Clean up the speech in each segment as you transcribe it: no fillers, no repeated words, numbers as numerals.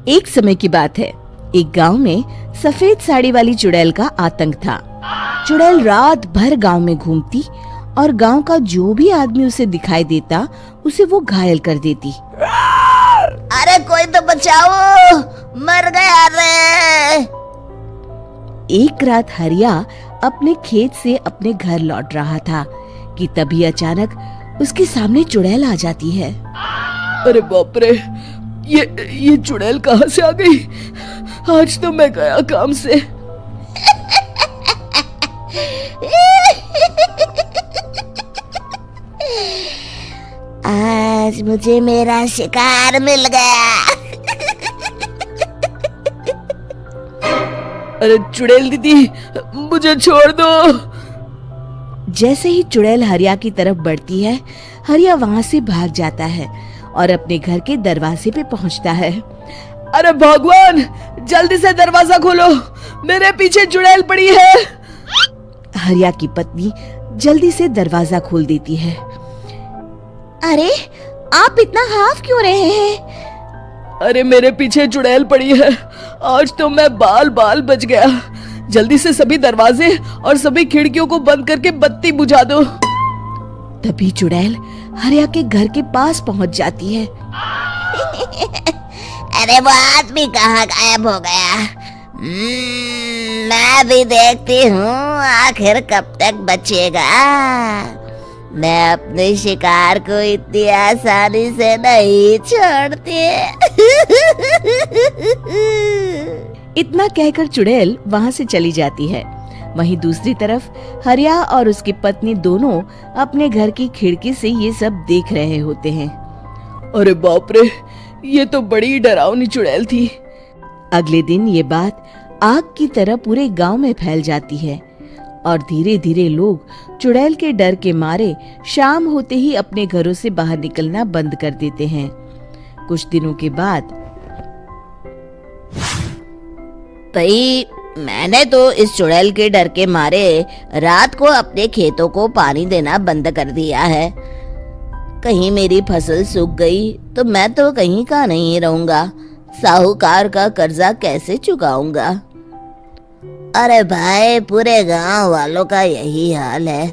एक समय की बात है। एक गांव में सफेद साड़ी वाली चुड़ैल का आतंक था। चुड़ैल रात भर गांव में घूमती और गांव का जो भी आदमी उसे दिखाई देता उसे वो घायल कर देती। अरे कोई तो बचाओ, मर गया रे। एक रात हरिया अपने खेत से अपने घर लौट रहा था कि तभी अचानक उसके सामने चुड़ैल आ जाती है। अरे बाप रे, ये चुड़ैल कहाँ से आ गई? आज तो मैं गया काम से। आज मुझे मेरा शिकार मिल गया। अरे चुड़ैल दीदी, मुझे छोड़ दो। जैसे ही चुड़ैल हरिया की तरफ बढ़ती है, हरिया वहाँ से भाग जाता है और अपने घर के दरवाजे पे पहुँचता है। अरे भगवान, जल्दी से दरवाजा खोलो, मेरे पीछे चुड़ैल पड़ी है। हरिया की पत्नी जल्दी से दरवाजा खोल देती है। अरे आप इतना हाफ क्यों रहे हैं? अरे मेरे पीछे चुड़ैल पड़ी है, आज तो मैं बाल बाल बच गया। जल्दी से सभी दरवाजे और सभी खिड़कियों को बंद करके बत्ती बुझा दो। तभी चुड़ैल हरिया के घर के पास पहुंच जाती है। अरे वो आदमी कहाँ गायब हो गया? मैं भी देखती हूँ आखिर कब तक बचेगा। मैं अपने शिकार को इतनी आसानी से नहीं छोड़ती। इतना कहकर चुड़ैल वहाँ से चली जाती है। वहीं दूसरी तरफ हरिया और उसकी पत्नी दोनों अपने घर की खिड़की से ये सब देख रहे होते हैं। अरे बाप रे, ये तो बड़ी डरावनी चुड़ैल थी। अगले दिन ये बात आग की तरह पूरे गांव में फैल जाती है और धीरे धीरे लोग चुड़ैल के डर के मारे शाम होते ही अपने घरों से बाहर निकलना बंद कर देते हैं। कुछ दिनों के बाद भाई, मैंने तो इस चुड़ैल के डर के मारे रात को अपने खेतों को पानी देना बंद कर दिया है। कहीं मेरी फसल सूख गई तो मैं तो कहीं का नहीं रहूंगा। साहूकार का कर्जा कैसे चुकाऊंगा? अरे भाई, पूरे गांव वालों का यही हाल है।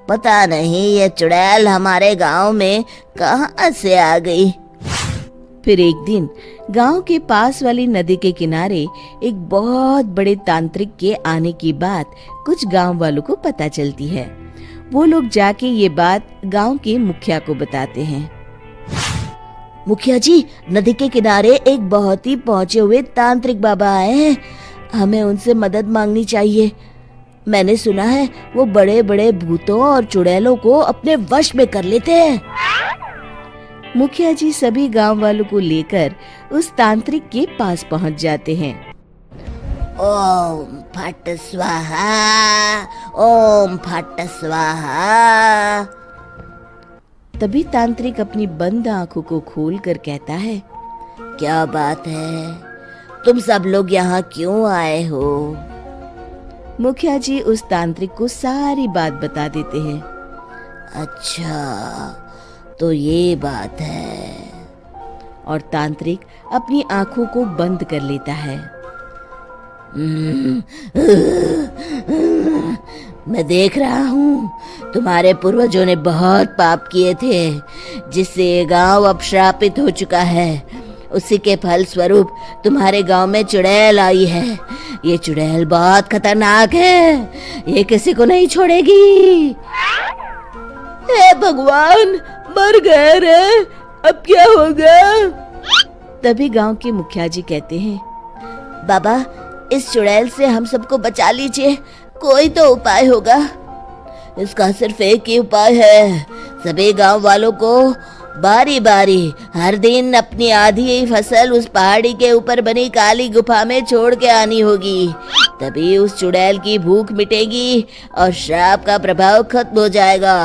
पता नहीं ये चुड़ैल हमारे गांव में कहां से आ गई। फिर एक दिन गांव के पास वाली नदी के किनारे एक बहुत बड़े तांत्रिक के आने की बात कुछ गांव वालों को पता चलती है। वो लोग जाके ये बात गांव के मुखिया को बताते हैं। मुखिया जी, नदी के किनारे एक बहुत ही पहुंचे हुए तांत्रिक बाबा आए हैं। हमें उनसे मदद मांगनी चाहिए। मैंने सुना है वो बड़े बड़े भूतों और चुड़ैलों को अपने वश में कर लेते हैं। मुखिया जी सभी गांव वालों को लेकर उस तांत्रिक के पास पहुंच जाते हैं। ओम फट स्वाहा, ओम फट स्वाहा। तभी तांत्रिक अपनी बंद आंखों को खोलकर कहता है, क्या बात है? तुम सब लोग यहाँ क्यों आए हो? मुखिया जी उस तांत्रिक को सारी बात बता देते हैं। अच्छा, तो ये बात है। और तांत्रिक अपनी आंखों को बंद कर लेता है। मैं देख रहा हूँ तुम्हारे पूर्वजों ने बहुत पाप किए थे, जिससे ये गांव अब श्रापित हो चुका है। उसी के फल स्वरूप तुम्हारे गांव में चुड़ैल आई है। ये चुड़ैल बहुत खतरनाक है, ये किसी को नहीं छोड़ेगी। हे भगवान, मर गए रे, अब क्या होगा? तभी गांव के मुखिया जी कहते हैं, बाबा, इस चुड़ैल से हम सबको बचा लीजिए। कोई तो उपाय होगा। इसका सिर्फ एक ही उपाय है। सभी गांव वालों को बारी बारी हर दिन अपनी आधी फसल उस पहाड़ी के ऊपर बनी काली गुफा में छोड़ के आनी होगी। तभी उस चुड़ैल की भूख मिटेगी और श्राप का प्रभाव खत्म हो जाएगा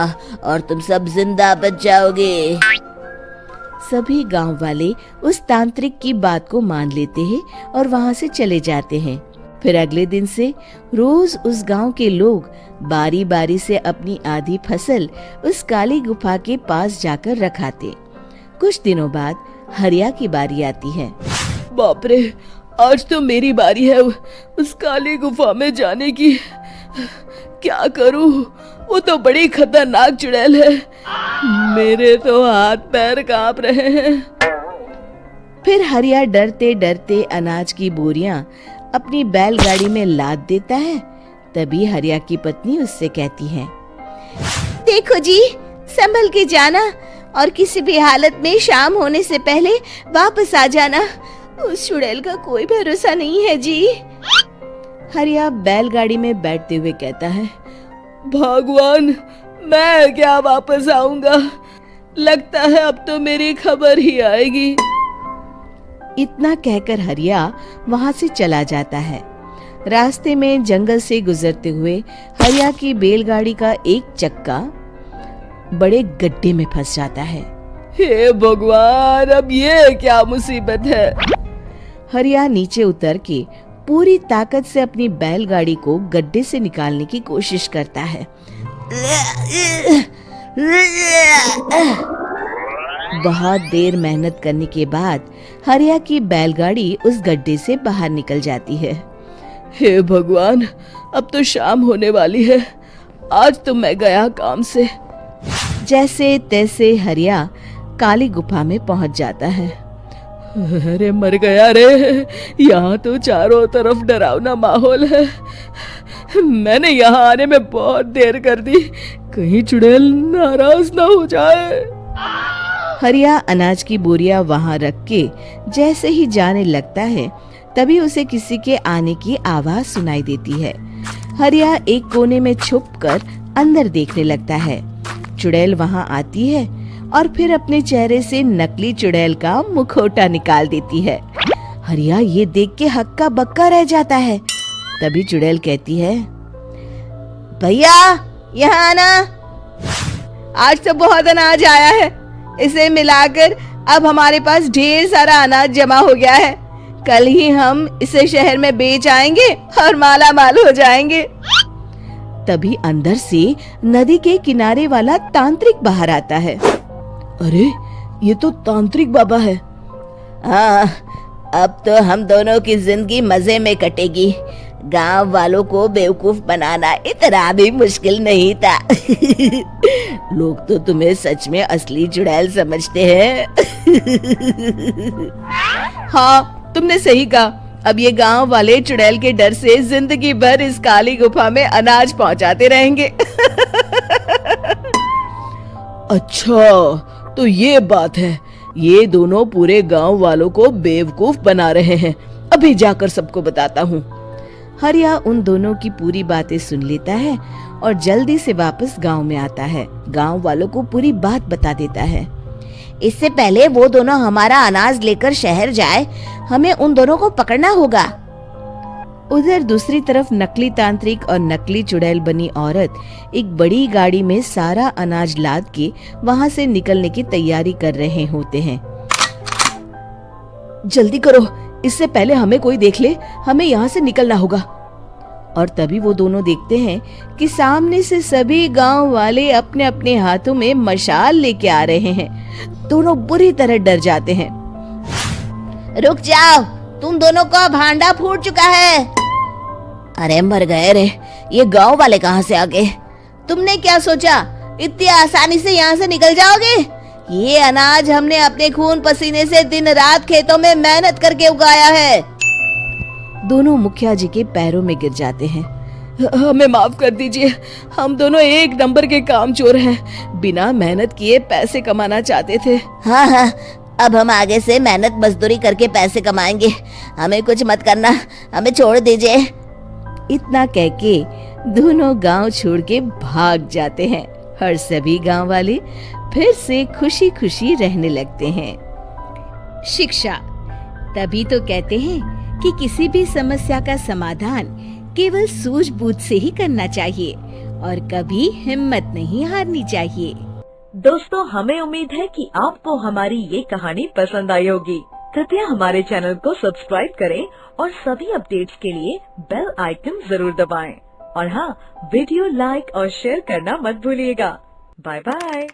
और तुम सब जिंदा बच जाओगे। सभी गांव वाले उस तांत्रिक की बात को मान लेते हैं और वहां से चले जाते हैं। फिर अगले दिन से रोज उस गांव के लोग बारी बारी से अपनी आधी फसल उस काली गुफा के पास जाकर रखाते। कुछ दिनों बाद हरिया की बारी आती है। बाप रे, आज तो मेरी बारी है उस काली गुफा में जाने की। क्या करूं, वो तो बड़ी खतरनाक चुड़ैल है। मेरे तो हाथ पैर कांप रहे हैं। फिर हरिया डरते डरते अनाज की बोरियां अपनी बैलगाड़ी में लाद देता है। तभी हरिया की पत्नी उससे कहती है, देखो जी, संभल के जाना और किसी भी हालत में शाम होने से पहले वापस आ जाना। उस चुड़ैल का कोई भरोसा नहीं है जी। हरिया बैलगाड़ी में बैठते हुए कहता है, भगवान, मैं क्या वापस आऊंगा? लगता है अब तो मेरी खबर ही आएगी। इतना कहकर हरिया वहां से चला जाता है। रास्ते में जंगल से गुजरते हुए हरिया की बैलगाड़ी का एक चक्का बड़े गड्ढे में फंस जाता है। हे भगवान, अब ये क्या मुसीबत है? हरिया नीचे उतर के पूरी ताकत से अपनी बैलगाड़ी को गड्ढे से निकालने की कोशिश करता है। बहुत देर मेहनत करने के बाद हरिया की बैलगाड़ी उस गड्ढे से बाहर निकल जाती है। हे भगवान, अब तो शाम होने वाली है। आज तो मैं गया काम से। जैसे तैसे हरिया काली गुफा में पहुंच जाता है। अरे मर गया रे, यहाँ तो चारों तरफ डरावना माहौल है। मैंने यहाँ आने में बहुत देर कर दी, कहीं चुड़ैल नाराज ना हो जाए। हरिया अनाज की बोरियां वहां रख के जैसे ही जाने लगता है, तभी उसे किसी के आने की आवाज सुनाई देती है। हरिया एक कोने में छुपकर अंदर देखने लगता है। चुड़ैल वहां आती है और फिर अपने चेहरे से नकली चुड़ैल का मुखौटा निकाल देती है। हरिया ये देख के हक्का बक्का रह जाता है। तभी चुड़ैल कहती है, भैया यहाँ आना। आज तो बहुत अनाज आया है, इसे मिलाकर अब हमारे पास ढेर सारा अनाज जमा हो गया है। कल ही हम इसे शहर में बेच आएंगे और माला माल हो जाएंगे। तभी अंदर से नदी के किनारे वाला तांत्रिक बाहर आता है। अरे, ये तो तांत्रिक बाबा है। हाँ, अब तो हम दोनों की जिंदगी मजे में कटेगी। गांव वालों को बेवकूफ बनाना इतना भी मुश्किल नहीं था। लोग तो तुम्हें सच में असली चुड़ैल समझते हैं। हाँ, तुमने सही कहा। अब ये गांव वाले चुड़ैल के डर से जिंदगी भर इस काली गुफा में अनाज पहुंचाते रहेंगे। अच्छा, तो ये बात है। ये दोनों पूरे गांव वालों को बेवकूफ बना रहे हैं। अभी जाकर सबको बताता हूँ। हरिया उन दोनों की पूरी बातें सुन लेता है और जल्दी से वापस गांव में आता है। गांव वालों को पूरी बात बता देता है। इससे पहले वो दोनों हमारा अनाज लेकर शहर जाए, हमें उन दोनों को पकड़ना होगा। उधर दूसरी तरफ नकली तांत्रिक और नकली चुड़ैल बनी औरत एक बड़ी गाड़ी में सारा अनाज लाद के वहां से निकलने की तैयारी कर रहे होते हैं। जल्दी करो, इससे पहले हमें कोई देख ले। हमें यहाँ से निकलना होगा। और तभी वो दोनों देखते हैं कि सामने से सभी गांव वाले अपने अपने हाथों में मशाल लेके आ रहे हैं। दोनों बुरी तरह डर जाते हैं। रुक जाओ, तुम दोनों का भांडा फूट चुका है। अरे मर गए रे, ये गांव वाले कहाँ से आ गए? तुमने क्या सोचा इतनी आसानी से यहाँ से निकल जाओगे? ये अनाज हमने अपने खून पसीने से दिन रात खेतों में मेहनत करके उगाया है। दोनों मुखिया जी के पैरों में गिर जाते हैं। हमें माफ कर दीजिए, हम दोनों एक नंबर के कामचोर हैं। बिना मेहनत किए पैसे कमाना चाहते थे। हाँ, अब हम आगे से मेहनत मजदूरी करके पैसे कमाएंगे। हमें कुछ मत करना, हमें छोड़ दीजिए। इतना कह के दोनों गांव छोड़ के भाग जाते हैं और सभी गांव वाले फिर से खुशी खुशी रहने लगते हैं। शिक्षा, तभी तो कहते हैं कि किसी भी समस्या का समाधान केवल सूझबूझ से ही करना चाहिए और कभी हिम्मत नहीं हारनी चाहिए। दोस्तों, हमें उम्मीद है कि आपको हमारी ये कहानी पसंद आई होगी। कृपया हमारे चैनल को सब्सक्राइब करें और सभी अपडेट्स के लिए बेल आइकन जरूर दबाएं। और हाँ, वीडियो लाइक और शेयर करना मत भूलिएगा। Bye bye.